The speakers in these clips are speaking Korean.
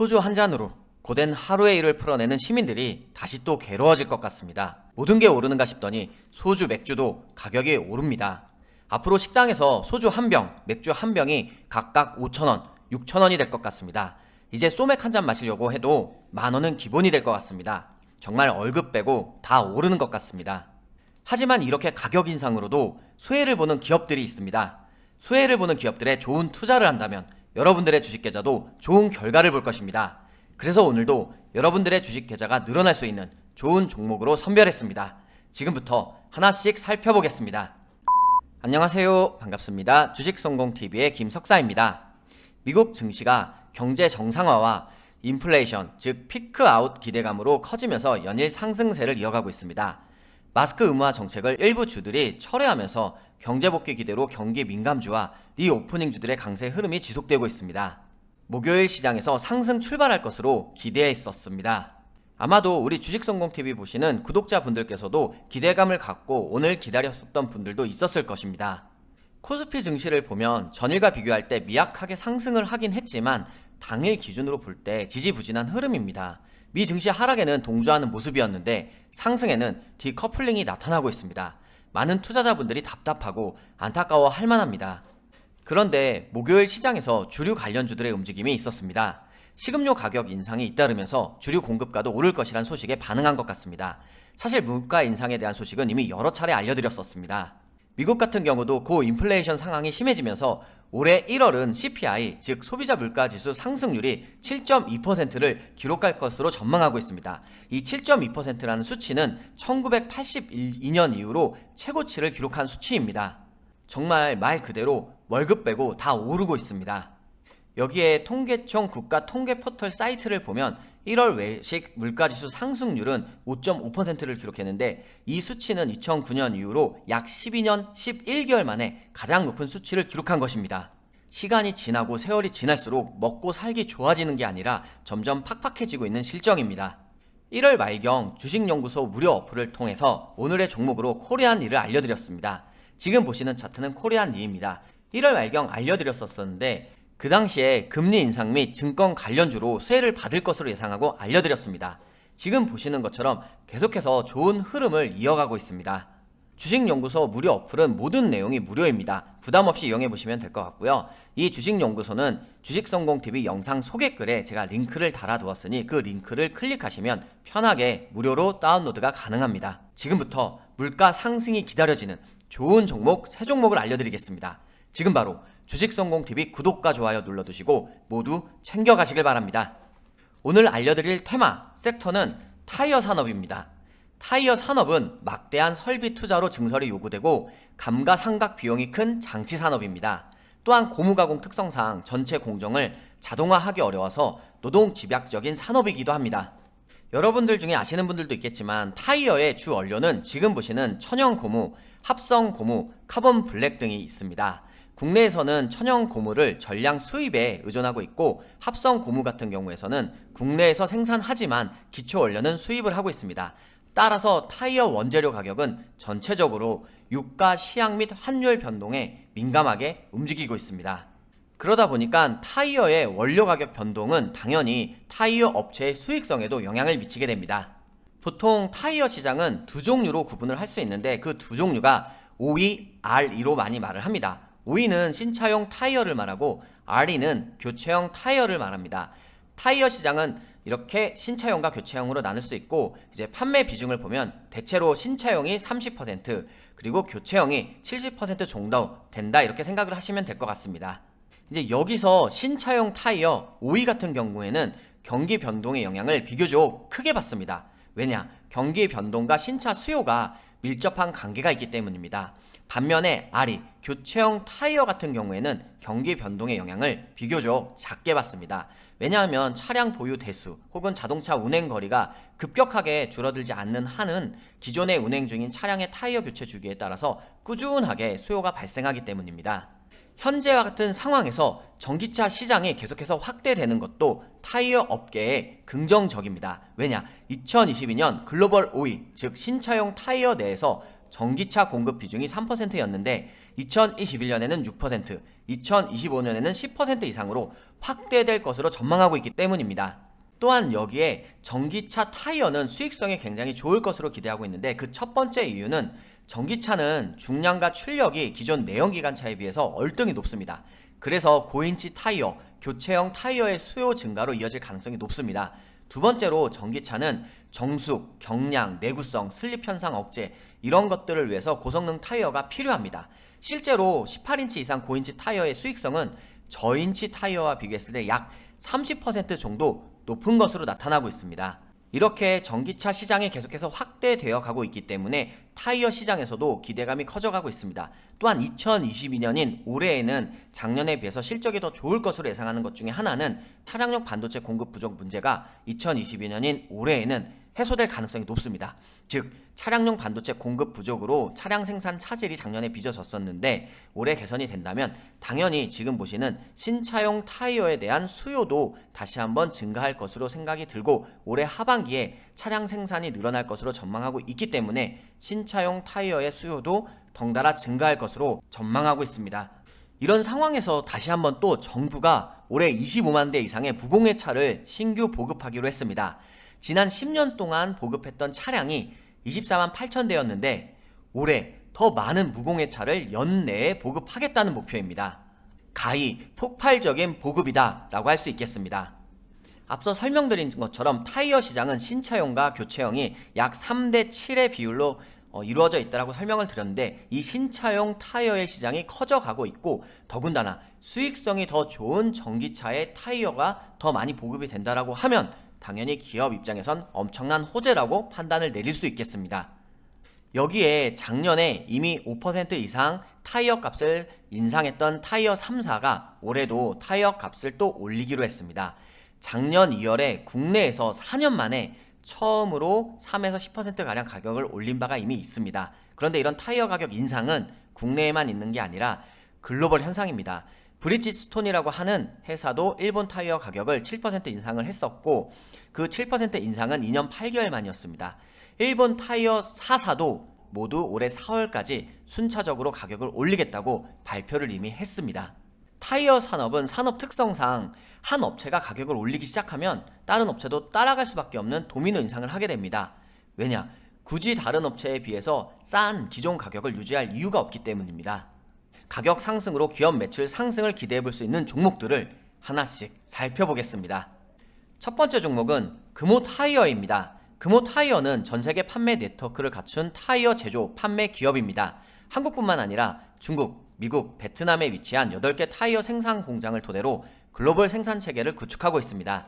소주 한 잔으로 고된 하루의 일을 풀어내는 시민들이 다시 또 괴로워질 것 같습니다. 모든 게 오르는가 싶더니 소주, 맥주도 가격이 오릅니다. 앞으로 식당에서 소주 한 병, 맥주 한 병이 각각 5,000원, 6,000원이 될 것 같습니다. 이제 소맥 한 잔 마시려고 해도 10,000원은 기본이 될 것 같습니다. 정말 월급 빼고 다 오르는 것 같습니다. 하지만 이렇게 가격 인상으로도 수혜를 보는 기업들이 있습니다. 수혜를 보는 기업들에 좋은 투자를 한다면 여러분들의 주식 계좌도 좋은 결과를 볼 것입니다. 그래서 오늘도 여러분들의 주식 계좌가 늘어날 수 있는 좋은 종목으로 선별했습니다. 지금부터 하나씩 살펴보겠습니다. 안녕하세요. 반갑습니다. 주식성공TV의 김석사입니다. 미국 증시가 경제 정상화와 인플레이션, 즉 피크아웃 기대감으로 커지면서 연일 상승세를 이어가고 있습니다. 마스크 의무화 정책을 일부 주들이 철회하면서 경제복귀 기대로 경기 민감주와 리오프닝주들의 강세 흐름이 지속되고 있습니다. 목요일 시장에서 상승 출발할 것으로 기대했었습니다. 아마도 우리 주식성공TV 보시는 구독자분들께서도 기대감을 갖고 오늘 기다렸었던 분들도 있었을 것입니다. 코스피 증시를 보면 전일과 비교할 때 미약하게 상승을 하긴 했지만 당일 기준으로 볼 때 지지부진한 흐름입니다. 미 증시 하락에는 동조하는 모습이었는데 상승에는 디커플링이 나타나고 있습니다. 많은 투자자분들이 답답하고 안타까워 할 만합니다. 그런데 목요일 시장에서 주류 관련주들의 움직임이 있었습니다. 식음료 가격 인상이 잇따르면서 주류 공급가도 오를 것이란 소식에 반응한 것 같습니다. 사실 물가 인상에 대한 소식은 이미 여러 차례 알려드렸었습니다. 미국 같은 경우도 고인플레이션 상황이 심해지면서 올해 1월은 CPI, 즉 소비자 물가지수 상승률이 7.2%를 기록할 것으로 전망하고 있습니다. 이 7.2%라는 수치는 1982년 이후로 최고치를 기록한 수치입니다. 정말 말 그대로 월급 빼고 다 오르고 있습니다. 여기에 통계청 국가통계포털 사이트를 보면 1월 외식 물가지수 상승률은 5.5%를 기록했는데 이 수치는 2009년 이후로 약 12년 11개월 만에 가장 높은 수치를 기록한 것입니다. 시간이 지나고 세월이 지날수록 먹고 살기 좋아지는 게 아니라 점점 팍팍해지고 있는 실정입니다. 1월 말경 주식연구소 무료 어플을 통해서 오늘의 종목으로 코리안리를 알려드렸습니다. 지금 보시는 차트는 코리안리입니다. 1월 말경 알려드렸었는데 그 당시에 금리 인상 및 증권 관련주로 수혜를 받을 것으로 예상하고 알려드렸습니다. 지금 보시는 것처럼 계속해서 좋은 흐름을 이어가고 있습니다. 주식연구소 무료 어플은 모든 내용이 무료입니다. 부담없이 이용해보시면 될 것 같고요. 이 주식연구소는 주식성공TV 영상 소개글에 제가 링크를 달아두었으니 그 링크를 클릭하시면 편하게 무료로 다운로드가 가능합니다. 지금부터 물가 상승이 기다려지는 좋은 종목 3종목을 알려드리겠습니다. 지금 바로 주식성공TV 구독과 좋아요 눌러두시고 모두 챙겨가시길 바랍니다. 오늘 알려드릴 테마, 섹터는 타이어 산업입니다. 타이어 산업은 막대한 설비 투자로 증설이 요구되고 감가상각 비용이 큰 장치 산업입니다. 또한 고무가공 특성상 전체 공정을 자동화하기 어려워서 노동 집약적인 산업이기도 합니다. 여러분들 중에 아시는 분들도 있겠지만 타이어의 주 원료는 지금 보시는 천연 고무, 합성 고무, 카본 블랙 등이 있습니다. 국내에서는 천연 고무를 전량 수입에 의존하고 있고 합성 고무 같은 경우에서는 국내에서 생산하지만 기초 원료는 수입을 하고 있습니다. 따라서 타이어 원재료 가격은 전체적으로 유가 시황 및 환율 변동에 민감하게 움직이고 있습니다. 그러다 보니까 타이어의 원료 가격 변동은 당연히 타이어 업체의 수익성에도 영향을 미치게 됩니다. 보통 타이어 시장은 두 종류로 구분을 할 수 있는데 그 두 종류가 OE, RE로 많이 말을 합니다. OE는 신차용 타이어를 말하고 RE는 교체형 타이어를 말합니다. 타이어 시장은 이렇게 신차용과 교체형으로 나눌 수 있고 이제 판매 비중을 보면 대체로 신차용이 30% 그리고 교체형이 70% 정도 된다 이렇게 생각을 하시면 될 것 같습니다. 이제 여기서 신차용 타이어 OE 같은 경우에는 경기 변동의 영향을 비교적 크게 받습니다. 왜냐? 경기 변동과 신차 수요가 밀접한 관계가 있기 때문입니다. 반면에 RE, 교체형 타이어 같은 경우에는 경기 변동의 영향을 비교적 작게 받습니다. 왜냐하면 차량 보유 대수 혹은 자동차 운행 거리가 급격하게 줄어들지 않는 한은 기존에 운행 중인 차량의 타이어 교체 주기에 따라서 꾸준하게 수요가 발생하기 때문입니다. 현재와 같은 상황에서 전기차 시장이 계속해서 확대되는 것도 타이어 업계에 긍정적입니다. 왜냐? 2022년 글로벌 OE, 즉 신차용 타이어 내에서 전기차 공급 비중이 3%였는데 2021년에는 6%, 2025년에는 10% 이상으로 확대될 것으로 전망하고 있기 때문입니다. 또한 여기에 전기차 타이어는 수익성이 굉장히 좋을 것으로 기대하고 있는데 그 첫 번째 이유는 전기차는 중량과 출력이 기존 내연기관차에 비해서 얼등히 높습니다. 그래서 고인치 타이어, 교체형 타이어의 수요 증가로 이어질 가능성이 높습니다. 두 번째로 전기차는 정숙, 경량, 내구성, 슬립 현상 억제 이런 것들을 위해서 고성능 타이어가 필요합니다. 실제로 18인치 이상 고인치 타이어의 수익성은 저인치 타이어와 비교했을 때 약 30% 정도 높은 것으로 나타나고 있습니다. 이렇게 전기차 시장이 계속해서 확대되어 가고 있기 때문에 타이어 시장에서도 기대감이 커져가고 있습니다. 또한 2022년인 올해에는 작년에 비해서 실적이 더 좋을 것으로 예상하는 것 중에 하나는 차량용 반도체 공급 부족 문제가 2022년인 올해에는 해소될 가능성이 높습니다. 즉 차량용 반도체 공급 부족으로 차량 생산 차질이 작년에 빚어졌었는데 올해 개선이 된다면 당연히 지금 보시는 신차용 타이어에 대한 수요도 다시 한번 증가할 것으로 생각이 들고 올해 하반기에 차량 생산이 늘어날 것으로 전망하고 있기 때문에 신차용 타이어의 수요도 덩달아 증가할 것으로 전망하고 있습니다. 이런 상황에서 다시 한번 또 정부가 올해 25만 대 이상의 무공해 차를 신규 보급하기로 했습니다. 지난 10년 동안 보급했던 차량이 24만 8천 대였는데 올해 더 많은 무공해 차를 연내에 보급하겠다는 목표입니다. 가히 폭발적인 보급이다 라고 할 수 있겠습니다. 앞서 설명드린 것처럼 타이어 시장은 신차용과 교체형이 약 3대 7의 비율로 이루어져 있다고 설명을 드렸는데 이 신차용 타이어의 시장이 커져가고 있고 더군다나 수익성이 더 좋은 전기차의 타이어가 더 많이 보급이 된다라고 하면 당연히 기업 입장에선 엄청난 호재라고 판단을 내릴 수 있겠습니다. 여기에 작년에 이미 5% 이상 타이어 값을 인상했던 타이어 3사가 올해도 타이어 값을 또 올리기로 했습니다. 작년 2월에 국내에서 4년 만에 처음으로 3에서 10%가량 가격을 올린 바가 이미 있습니다. 그런데 이런 타이어 가격 인상은 국내에만 있는 게 아니라 글로벌 현상입니다. 브리지스톤이라고 하는 회사도 일본 타이어 가격을 7% 인상을 했었고 그 7% 인상은 2년 8개월 만이었습니다. 일본 타이어 4사도 모두 올해 4월까지 순차적으로 가격을 올리겠다고 발표를 이미 했습니다. 타이어 산업은 산업 특성상 한 업체가 가격을 올리기 시작하면 다른 업체도 따라갈 수밖에 없는 도미노 인상을 하게 됩니다. 왜냐? 굳이 다른 업체에 비해서 싼 기존 가격을 유지할 이유가 없기 때문입니다. 가격 상승으로 기업 매출 상승을 기대해 볼 수 있는 종목들을 하나씩 살펴보겠습니다. 첫 번째 종목은 금호 타이어입니다. 금호 타이어는 전 세계 판매 네트워크를 갖춘 타이어 제조 판매 기업입니다. 한국뿐만 아니라 중국, 미국, 베트남에 위치한 8개 타이어 생산 공장을 토대로 글로벌 생산 체계를 구축하고 있습니다.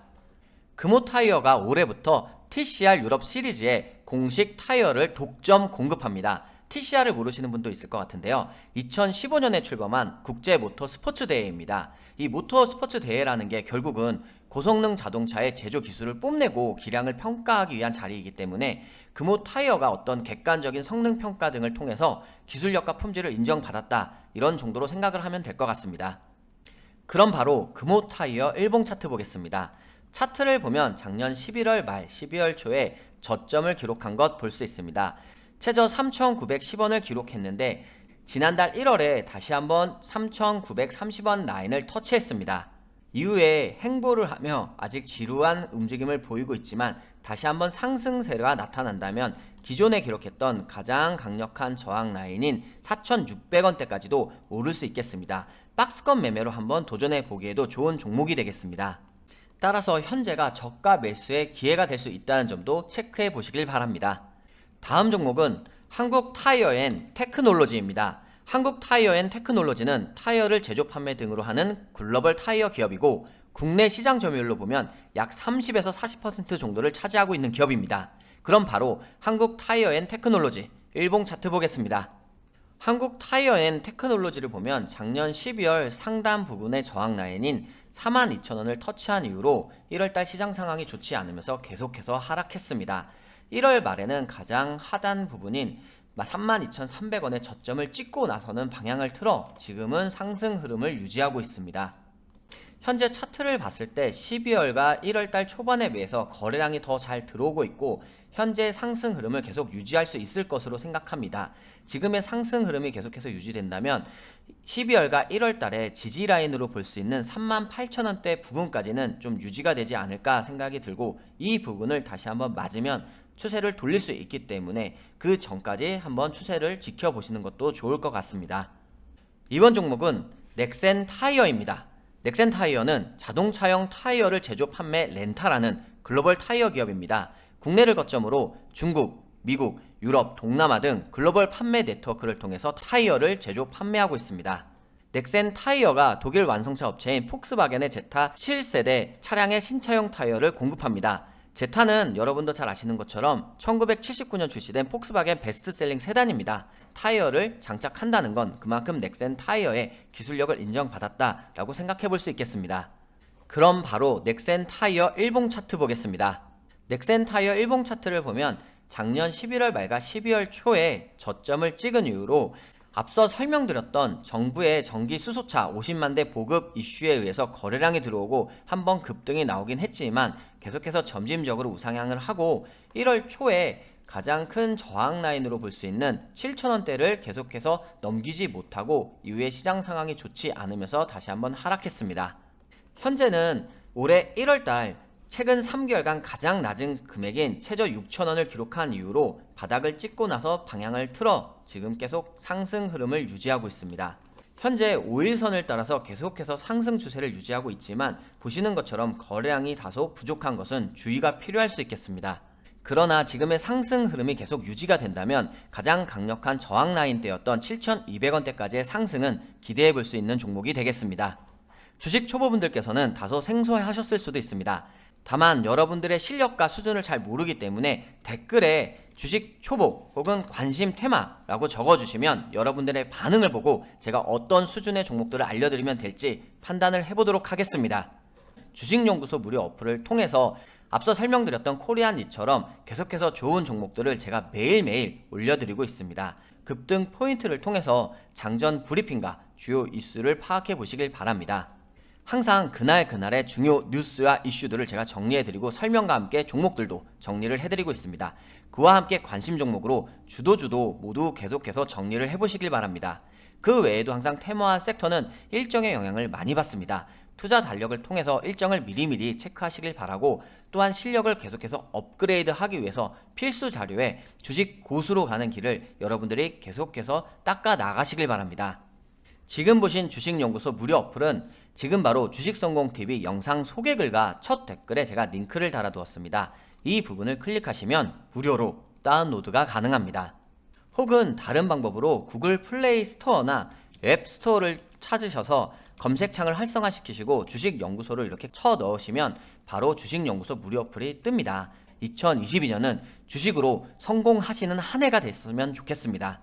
금호 타이어가 올해부터 TCR 유럽 시리즈의 공식 타이어를 독점 공급합니다. TCR을 모르시는 분도 있을 것 같은데요. 2015년에 출범한 국제 모터 스포츠 대회입니다. 이 모터 스포츠 대회라는 게 결국은 고성능 자동차의 제조 기술을 뽐내고 기량을 평가하기 위한 자리이기 때문에 금호 타이어가 어떤 객관적인 성능 평가 등을 통해서 기술력과 품질을 인정받았다 이런 정도로 생각을 하면 될 것 같습니다. 그럼 바로 금호 타이어 일봉 차트 보겠습니다. 차트를 보면 작년 11월 말 12월 초에 저점을 기록한 것 볼 수 있습니다. 최저 3,910원을 기록했는데 지난달 1월에 다시 한번 3,930원 라인을 터치했습니다. 이후에 행보를 하며 아직 지루한 움직임을 보이고 있지만 다시 한번 상승세가 나타난다면 기존에 기록했던 가장 강력한 저항 라인인 4,600원대까지도 오를 수 있겠습니다. 박스권 매매로 한번 도전해 보기에도 좋은 종목이 되겠습니다. 따라서 현재가 저가 매수의 기회가 될 수 있다는 점도 체크해 보시길 바랍니다. 다음 종목은 한국타이어앤테크놀로지입니다. 한국타이어앤테크놀로지는 타이어를 제조 판매 등으로 하는 글로벌 타이어 기업이고 국내 시장 점유율로 보면 약 30에서 40% 정도를 차지하고 있는 기업입니다. 그럼 바로 한국타이어앤테크놀로지 일봉 차트 보겠습니다. 한국타이어앤테크놀로지를 보면 작년 12월 상단 부분의 저항 라인인 42,000원을 터치한 이후로 1월달 시장 상황이 좋지 않으면서 계속해서 하락했습니다. 1월 말에는 가장 하단 부분인 32,300원의 저점을 찍고 나서는 방향을 틀어 지금은 상승 흐름을 유지하고 있습니다. 현재 차트를 봤을 때 12월과 1월달 초반에 비해서 거래량이 더 잘 들어오고 있고 현재 상승 흐름을 계속 유지할 수 있을 것으로 생각합니다. 지금의 상승 흐름이 계속해서 유지된다면 12월과 1월달에 지지 라인으로 볼 수 있는 38,000원대 부분까지는 좀 유지가 되지 않을까 생각이 들고 이 부분을 다시 한번 맞으면 추세를 돌릴 수 있기 때문에 그 전까지 한번 추세를 지켜보시는 것도 좋을 것 같습니다. 이번 종목은 넥센 타이어입니다. 넥센 타이어는 자동차용 타이어를 제조 판매 렌탈하는 글로벌 타이어 기업입니다. 국내를 거점으로 중국, 미국, 유럽, 동남아 등 글로벌 판매 네트워크를 통해서 타이어를 제조 판매하고 있습니다. 넥센 타이어가 독일 완성차 업체인 폭스바겐의 제타 7세대 차량의 신차용 타이어를 공급합니다. 제타는 여러분도 잘 아시는 것처럼 1979년 출시된 폭스바겐 베스트셀링 세단입니다. 타이어를 장착한다는 건 그만큼 넥센 타이어의 기술력을 인정받았다라고 생각해 볼 수 있겠습니다. 그럼 바로 넥센 타이어 일봉 차트 보겠습니다. 넥센 타이어 일봉 차트를 보면 작년 11월 말과 12월 초에 저점을 찍은 이후로 앞서 설명드렸던 정부의 전기 수소차 50만 대 보급 이슈에 의해서 거래량이 들어오고 한번 급등이 나오긴 했지만 계속해서 점진적으로 우상향을 하고 1월 초에 가장 큰 저항 라인으로 볼 수 있는 7,000원대를 계속해서 넘기지 못하고 이후에 시장 상황이 좋지 않으면서 다시 한번 하락했습니다. 현재는 올해 1월달 최근 3개월간 가장 낮은 금액인 최저 6,000원을 기록한 이후로 바닥을 찍고 나서 방향을 틀어 지금 계속 상승 흐름을 유지하고 있습니다. 현재 5일선을 따라서 계속해서 상승 추세를 유지하고 있지만 보시는 것처럼 거래량이 다소 부족한 것은 주의가 필요할 수 있겠습니다. 그러나 지금의 상승 흐름이 계속 유지가 된다면 가장 강력한 저항 라인대였던 7,200원대까지의 상승은 기대해 볼 수 있는 종목이 되겠습니다. 주식 초보분들께서는 다소 생소해 하셨을 수도 있습니다. 다만 여러분들의 실력과 수준을 잘 모르기 때문에 댓글에 주식 초보 혹은 관심 테마라고 적어주시면 여러분들의 반응을 보고 제가 어떤 수준의 종목들을 알려드리면 될지 판단을 해보도록 하겠습니다. 주식연구소 무료 어플을 통해서 앞서 설명드렸던 코리안리처럼 계속해서 좋은 종목들을 제가 매일매일 올려드리고 있습니다. 급등 포인트를 통해서 장전 브리핑과 주요 이슈를 파악해 보시길 바랍니다. 항상 그날그날의 중요 뉴스와 이슈들을 제가 정리해드리고 설명과 함께 종목들도 정리를 해드리고 있습니다. 그와 함께 관심 종목으로 주도 모두 계속해서 정리를 해보시길 바랍니다. 그 외에도 항상 테마와 섹터는 일정의 영향을 많이 받습니다. 투자 달력을 통해서 일정을 미리미리 체크하시길 바라고 또한 실력을 계속해서 업그레이드 하기 위해서 필수 자료에 주식 고수로 가는 길을 여러분들이 계속해서 닦아 나가시길 바랍니다. 지금 보신 주식연구소 무료 어플은 지금 바로 주식성공TV 영상 소개글과 첫 댓글에 제가 링크를 달아두었습니다. 이 부분을 클릭하시면 무료로 다운로드가 가능합니다. 혹은 다른 방법으로 구글 플레이 스토어나 앱 스토어를 찾으셔서 검색창을 활성화시키시고 주식연구소를 이렇게 쳐 넣으시면 바로 주식연구소 무료 어플이 뜹니다. 2022년은 주식으로 성공하시는 한 해가 됐으면 좋겠습니다.